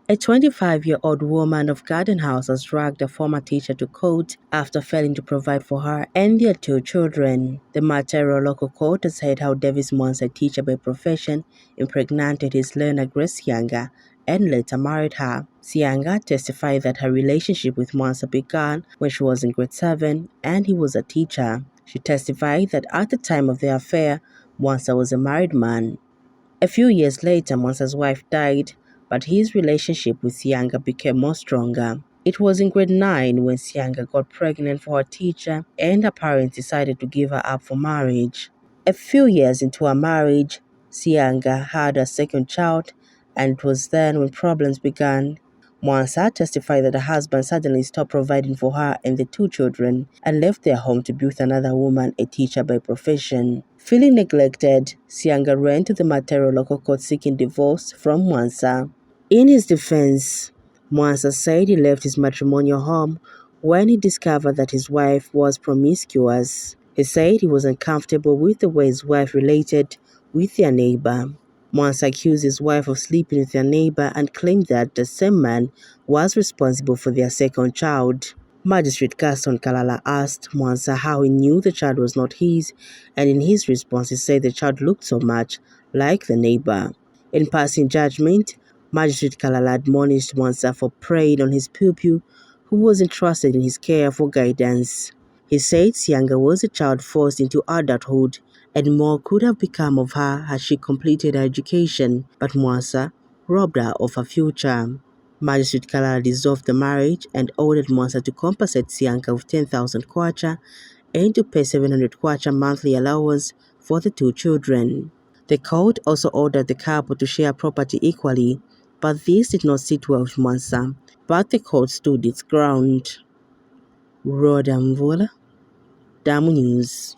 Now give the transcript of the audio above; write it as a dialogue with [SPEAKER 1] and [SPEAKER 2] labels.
[SPEAKER 1] A 25-year-old woman of Garden House has dragged a former teacher to court after failing to provide for her and their 2 children. The Matero local court has said how Davis Mwansa, a teacher by profession, impregnated his learner Grace Sianga and later married her. Sianga testified that her relationship with Mwansa began when she was in grade 7 and he was a teacher. She testified that at the time of their affair, Mwansa was a married man. A few years later, Mwansa's wife died, but his relationship with Sianga became more stronger. It was in grade 9 when Sianga got pregnant for her teacher and her parents decided to give her up for marriage. A few years into her marriage, Sianga had a second child, and it was then when problems began. Mwansa testified that her husband suddenly stopped providing for her and the 2 children and left their home to be with another woman, a teacher by profession. Feeling neglected, Sianga ran to the Matero local court seeking divorce from Mwansa. In his defense, Mwansa said he left his matrimonial home when he discovered that his wife was promiscuous. He said he was uncomfortable with the way his wife related with their neighbor. Mwansa accused his wife of sleeping with their neighbor and claimed that the same man was responsible for their second child. Magistrate Gaston Kalala asked Mwansa how he knew the child was not his, and in his response he said the child looked so much like the neighbor. In passing judgment, Magistrate Kalala admonished Mwansa for preying on his pupil, who was entrusted in his care for guidance. He said Sianga was a child forced into adulthood, and more could have become of her had she completed her education, but Mwansa robbed her of her future. Magistrate Kalala dissolved the marriage and ordered Mwansa to compensate Sianga with 10,000 kwacha and to pay 700 kwacha monthly allowance for the 2 children. The court also ordered the couple to share property equally, but this did not sit well with Mwansa, but the court stood its ground. Rhoda Mvula, Damu News.